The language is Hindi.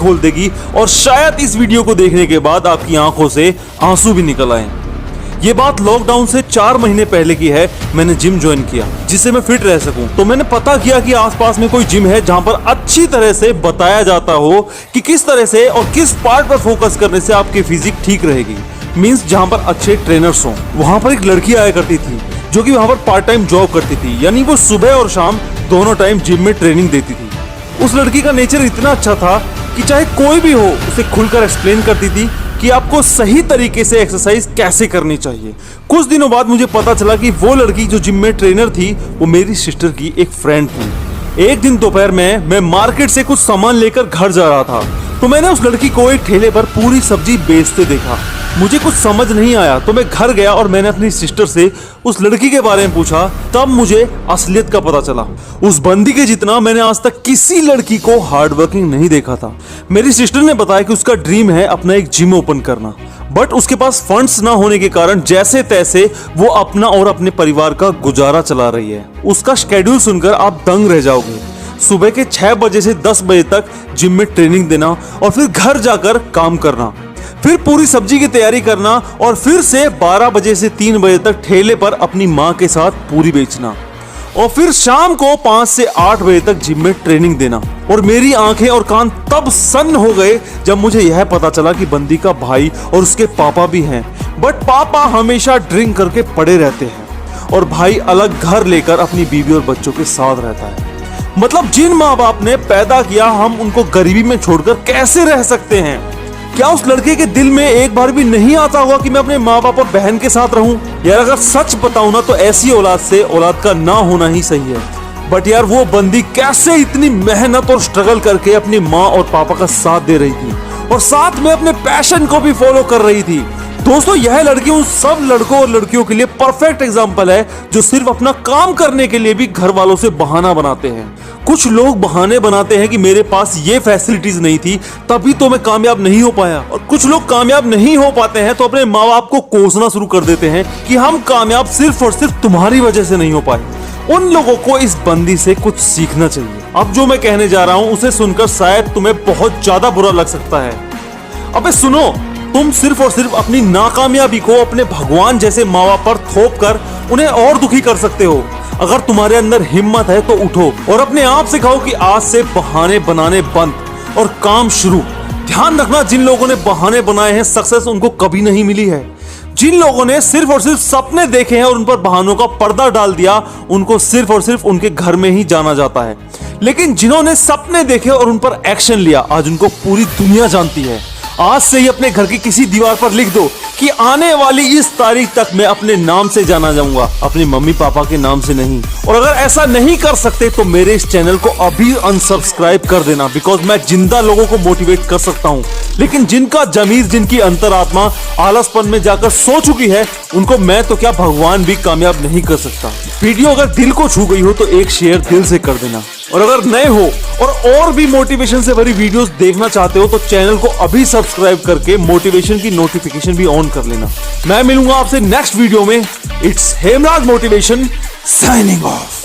खोल देगी और शायद इस वीडियो को देखने के बाद आपकी आंखों से आंसू भी निकल आए। ये बात लॉकडाउन से 4 महीने पहले की है। मैंने जिम ज्वाइन किया जिससे मैं फिट रह सकूं। तो मैंने पता किया कि आसपास में कोई जिम है जहां पर अच्छी तरह से बताया जाता हो कि किस तरह से और किस पार्ट पर फोकस करने से आपकी फिजिक ठीक रहेगी। मींस जहां पर अच्छे ट्रेनर्स हों। वहां पर एक लड़की आया करती थी जो कि वहां पर पार्ट टाइम जॉब करती थी, यानी वो सुबह और शाम दोनों टाइम जिम में ट्रेनिंग देती थी। उस लड़की का नेचर इतना अच्छा था कि चाहे कोई भी हो उसे खुलकर एक्सप्लेन करती थी कि आपको सही तरीके से एक्सरसाइज कैसे करनी चाहिए। कुछ दिनों बाद मुझे पता चला कि वो लड़की जो जिम में ट्रेनर थी वो मेरी सिस्टर की एक फ्रेंड थी। एक दिन दोपहर में मैं मार्केट से कुछ सामान लेकर घर जा रहा था तो मैंने उस लड़की को एक ठेले पर पूरी सब्जी बेचते देखा। मुझे कुछ समझ नहीं आया तो मैं घर गया और मैंने अपनी सिस्टर से उस लड़की के बारे में पूछा। तब मुझे असलियत का पता चला। उस बंदी के जितना मैंने आज तक किसी लड़की को हार्ड वर्किंग नहीं देखा था। मेरी सिस्टर ने बताया कि उसका ड्रीम है अपना एक जिम ओपन करना, बट उसके पास फंड्स ना होने के कारण जैसे तैसे वो अपना और अपने परिवार का गुजारा चला रही है। उसका शेड्यूल सुनकर आप दंग रह जाओगे। सुबह के 6 बजे से 10 बजे तक जिम में ट्रेनिंग देना और फिर घर जाकर काम करना, फिर पूरी सब्जी की तैयारी करना और फिर से 12 बजे से 3 बजे तक ठेले पर अपनी माँ के साथ पूरी बेचना और फिर शाम को 5 से 8 बजे तक जिम में ट्रेनिंग देना। और मेरी आंखें और कान तब सन्न हो गए जब मुझे यह पता चला कि बंदी का भाई और उसके पापा भी हैं, बट पापा हमेशा ड्रिंक करके पड़े रहते हैं और भाई अलग घर लेकर अपनी बीवी और बच्चों के साथ रहता है। मतलब जिन माँ बाप ने पैदा किया हम उनको गरीबी में छोड़कर कैसे रह सकते हैं? क्या उस लड़के के दिल में एक बार भी नहीं आता होगा कि मैं अपने माँ बाप और बहन के साथ रहूं? यार अगर सच बताऊं ना तो ऐसी औलाद से औलाद का ना होना ही सही है। बट यार वो बंदी कैसे इतनी मेहनत और स्ट्रगल करके अपनी माँ और पापा का साथ दे रही थी और साथ में अपने पैशन को भी फॉलो कर रही थी। दोस्तों यह लड़की उन सब लड़कों और लड़कियों के लिए परफेक्ट एग्जाम्पल है जो सिर्फ अपना काम करने के लिए भी घर वालों से बहाना बनाते हैं। कुछ लोग बहाने बनाते हैं कि मेरे पास ये फैसिलिटीज नहीं थी तभी तो मैं कामयाब नहीं हो पाया, और कुछ लोग कामयाब नहीं हो पाते हैं तो अपने माँ बाप को कोसना शुरू कर देते हैं कि हम कामयाब सिर्फ और सिर्फ तुम्हारी वजह से नहीं हो पाए। उन लोगों को इस बंदी से कुछ सीखना चाहिए। अब जो मैं कहने जा रहा हूँ उसे सुनकर शायद तुम्हें बहुत ज्यादा बुरा लग सकता है। अबे सुनो, तुम सिर्फ और सिर्फ अपनी नाकामयाबी को अपने भगवान जैसे माँ बाप पर थोप कर उन्हें और दुखी कर सकते हो। अगर तुम्हारे अंदर हिम्मत है तो उठो और अपने आप से कहो कि आज से बहाने बनाने बंद और काम शुरू। ध्यान रखना, जिन लोगों ने बहाने बनाए हैं सक्सेस उनको कभी नहीं मिली है। जिन लोगों ने सिर्फ और सिर्फ सपने देखे हैं और उन पर बहानों का पर्दा डाल दिया उनको सिर्फ और सिर्फ उनके घर में ही जाना जाता है। लेकिन जिन्होंने सपने देखे और उन पर एक्शन लिया आज उनको पूरी दुनिया जानती है। आज से ही अपने घर की किसी दीवार पर लिख दो कि आने वाली इस तारीख तक मैं अपने नाम से जाना जाऊंगा, अपने मम्मी पापा के नाम से नहीं। और अगर ऐसा नहीं कर सकते तो मेरे इस चैनल को अभी अनसब्सक्राइब कर देना, बिकॉज मैं जिंदा लोगों को मोटिवेट कर सकता हूं, लेकिन जिनका जमीर, जिनकी अंतरात्मा आलसपन में जाकर सो चुकी है उनको मैं तो क्या भगवान भी कामयाब नहीं कर सकता। वीडियो अगर दिल को छू गई हो तो एक शेयर दिल से कर देना, और अगर नए हो और भी मोटिवेशन से भरी वीडियोस देखना चाहते हो तो चैनल को अभी सब्सक्राइब करके मोटिवेशन की नोटिफिकेशन भी ऑन कर लेना। मैं मिलूंगा आपसे नेक्स्ट वीडियो में। It's Hemraj motivation signing off.